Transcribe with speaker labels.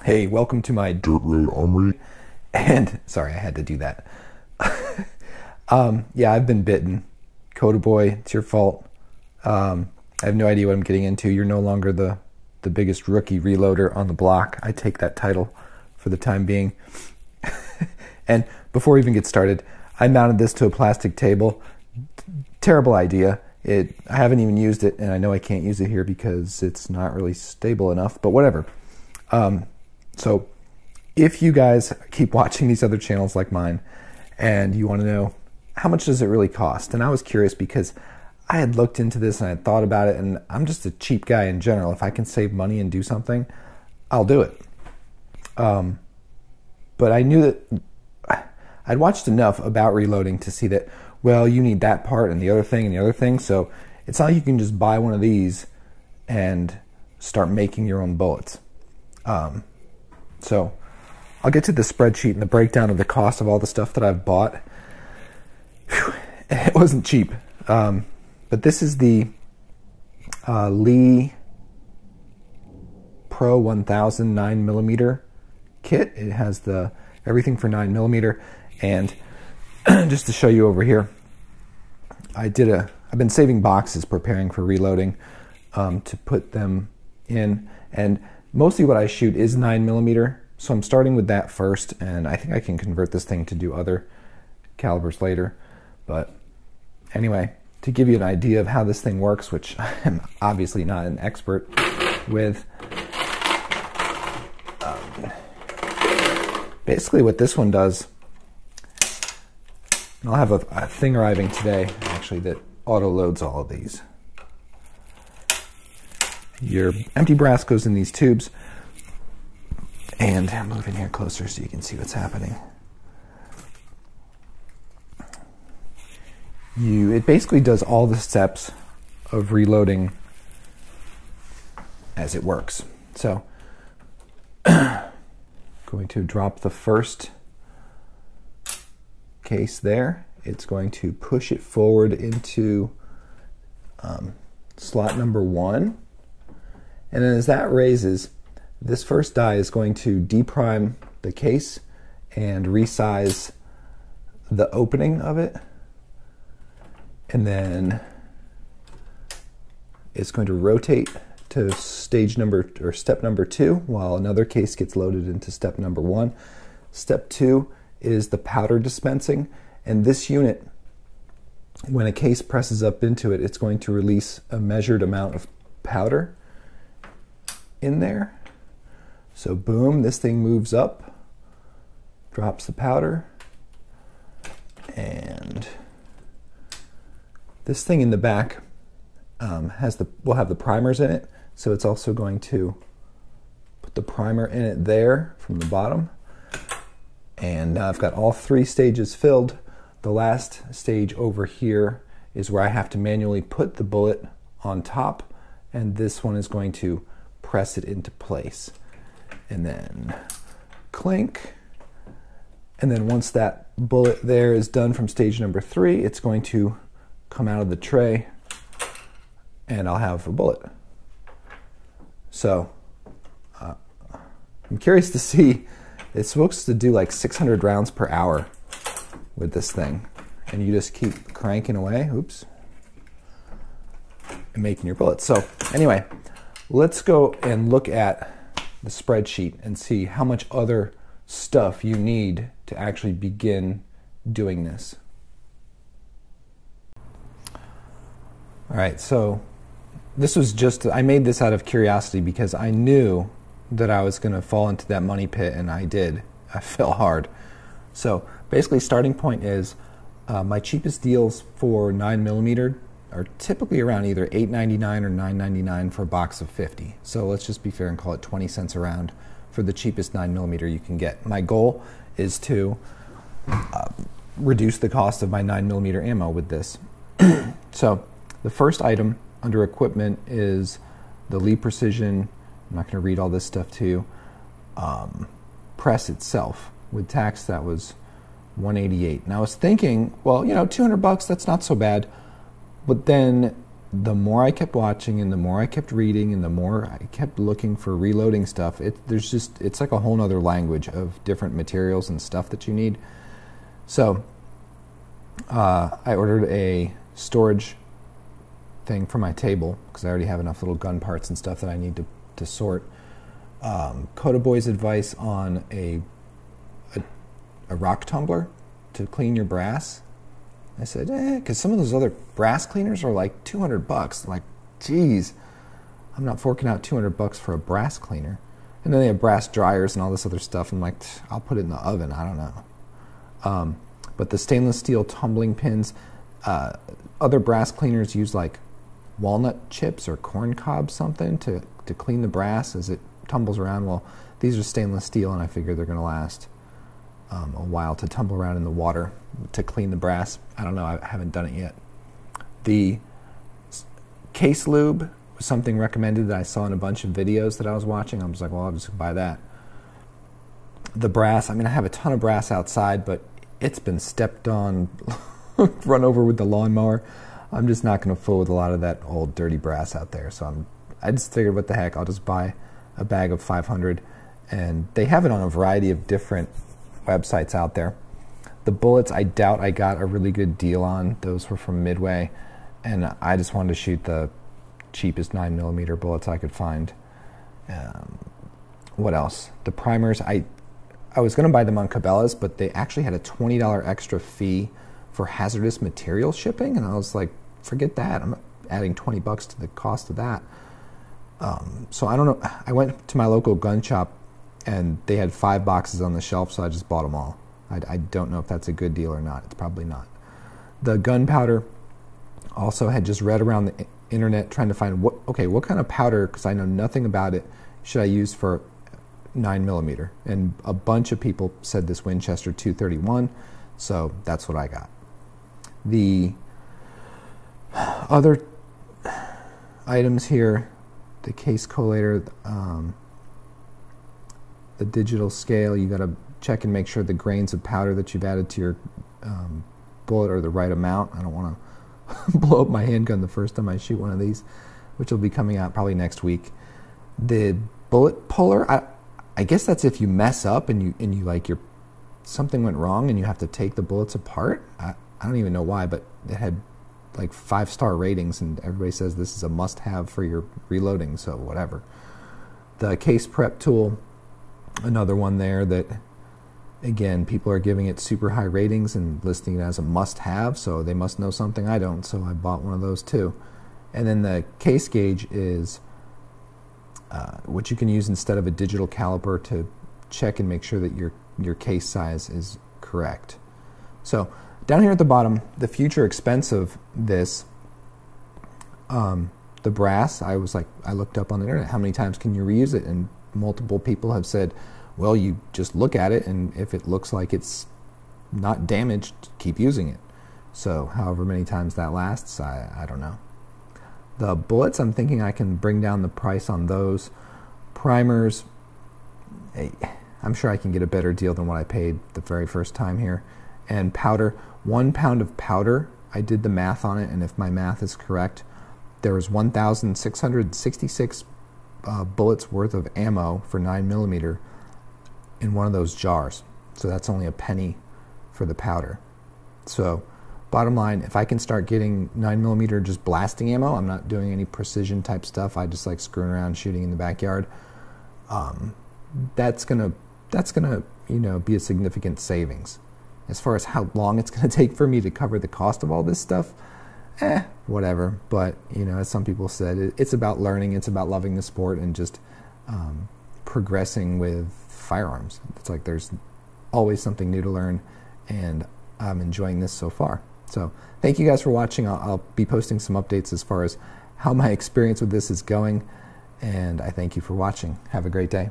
Speaker 1: Hey, welcome to my Dirt Road Armory. And, sorry, I had to do that. Yeah, I've been bitten. Coda Boy, it's your fault. I have no idea what I'm getting into. You're no longer the biggest rookie reloader on the block. I take that title for the time being. And before we even get started, I mounted this to a plastic table. Terrible idea. I haven't even used it, and I know I can't use it here because it's not really stable enough, but whatever. So if you guys keep watching these other channels like mine and you want to know how much does it really cost, and I was curious because I had looked into this and I had thought about it, and I'm just a cheap guy in general. If I can save money and do something, I'll do it. But I knew that I'd watched enough about reloading to see that, well, you need that part and the other thing and the other thing. So it's not like you can just buy one of these and start making your own bullets. So I'll get to the spreadsheet and the breakdown of the cost of all the stuff that I've bought. Whew, it wasn't cheap. But this is the Lee Pro 1000 9mm kit. It has everything for 9mm, and just to show you over here, I've been saving boxes preparing for reloading to put them in, and mostly what I shoot is 9mm, so I'm starting with that first, and I think I can convert this thing to do other calibers later. But anyway, to give you an idea of how this thing works, which I'm obviously not an expert with, basically what this one does, and I'll have a thing arriving today actually that auto loads all of these. Your empty brass goes in these tubes, and I'm moving here closer so you can see what's happening. It basically does all the steps of reloading as it works. So, going to drop the first case there. It's going to push it forward into slot number 1. And then as that raises, this first die is going to deprime the case and resize the opening of it. And then it's going to rotate to step number 2 while another case gets loaded into step number 1. Step 2 is the powder dispensing, and this unit, when a case presses up into it, it's going to release a measured amount of powder in there. So boom, this thing moves up, drops the powder, and this thing in the back will have the primers in it, so it's also going to put the primer in it there from the bottom. And now I've got all 3 stages filled. The last stage over here is where I have to manually put the bullet on top, and this one is going to press it into place. And then clink. And then once that bullet there is done from stage number 3, it's going to come out of the tray and I'll have a bullet. So I'm curious to see, it's supposed to do like 600 rounds per hour with this thing, and you just keep cranking away, oops, and making your bullets. So anyway, let's go and look at the spreadsheet and see how much other stuff you need to actually begin doing this. All right, so this was just, I made this out of curiosity because I knew that I was going to fall into that money pit, and I did. I fell hard. So basically, starting point is my cheapest deals for 9mm are typically around either $8.99 or $9.99 for a box of 50. So let's just be fair and call it 20 cents a round for the cheapest 9mm you can get. My goal is to reduce the cost of my 9mm ammo with this. So the first item under equipment is the Lee Precision, I'm not going to read all this stuff to you, press itself. With tax, that was $188. And I was thinking, well, you know, $200, that's not so bad. But then the more I kept watching and the more I kept reading and the more I kept looking for reloading stuff, it's like a whole nother language of different materials and stuff that you need. So I ordered a storage thing for my table because I already have enough little gun parts and stuff that I need to sort. Coda Boy's advice on a rock tumbler to clean your brass. I said, because some of those other brass cleaners are like $200. Like, geez, I'm not forking out $200 for a brass cleaner. And then they have brass dryers and all this other stuff. I'm like, I'll put it in the oven. I don't know. But the stainless steel tumbling pins, other brass cleaners use like walnut chips or corn cob something to clean the brass as it tumbles around. Well, these are stainless steel, and I figure they're going to last a while to tumble around in the water to clean the brass. I don't know. I haven't done it yet. The case lube was something recommended that I saw in a bunch of videos that I was watching. I was like, well, I'll just buy that. The brass, I mean, I have a ton of brass outside, but it's been stepped on, run over with the lawnmower. I'm just not going to fool with a lot of that old dirty brass out there. So I just figured, what the heck, I'll just buy a bag of 500. And they have it on a variety of different websites out there. The bullets, I doubt I got a really good deal on. Those were from Midway, and I just wanted to shoot the cheapest 9mm bullets I could find. What else? The primers, I was going to buy them on Cabela's, but they actually had a $20 extra fee for hazardous material shipping, and I was like, forget that. I'm adding $20 to the cost of that. So I don't know. I went to my local gun shop, and they had 5 boxes on the shelf, so I just bought them all. I don't know if that's a good deal or not. It's probably not. The gunpowder, also had just read around the internet trying to find what kind of powder, because I know nothing about it, should I use for 9mm. And a bunch of people said this Winchester 231, so that's what I got. The other items here, the case collator, the digital scale, you got to check and make sure the grains of powder that you've added to your bullet are the right amount. I don't want to blow up my handgun the first time I shoot one of these, which will be coming out probably next week. The bullet puller, I guess that's if you mess up and you like something went wrong and you have to take the bullets apart. I don't even know why, but it had like 5-star ratings, and everybody says this is a must-have for your reloading, so whatever. The case prep tool, another one there that, again, people are giving it super high ratings and listing it as a must-have, so they must know something I don't, so I bought one of those too. And then the case gauge is what you can use instead of a digital caliper to check and make sure that your case size is correct. So down here at the bottom, the future expense of this, the brass, I looked up on the internet, how many times can you reuse it? And multiple people have said, well, you just look at it, and if it looks like it's not damaged, keep using it. So however many times that lasts, I don't know. The bullets, I'm thinking I can bring down the price on those. Primers, I'm sure I can get a better deal than what I paid the very first time here. And powder, 1 pound of powder, I did the math on it, and if my math is correct, there was 1,666 bullets worth of ammo for 9mm in one of those jars. So that's only a penny for the powder. So bottom line, if I can start getting 9mm just blasting ammo, I'm not doing any precision type stuff, I just like screwing around shooting in the backyard, that's gonna be a significant savings. As far as how long it's gonna take for me to cover the cost of all this stuff, whatever. But as some people said, it's about learning, it's about loving the sport, and just progressing with firearms. It's like there's always something new to learn, and I'm enjoying this so far. So thank you guys for watching. I'll be posting some updates as far as how my experience with this is going, and I thank you for watching. Have a great day.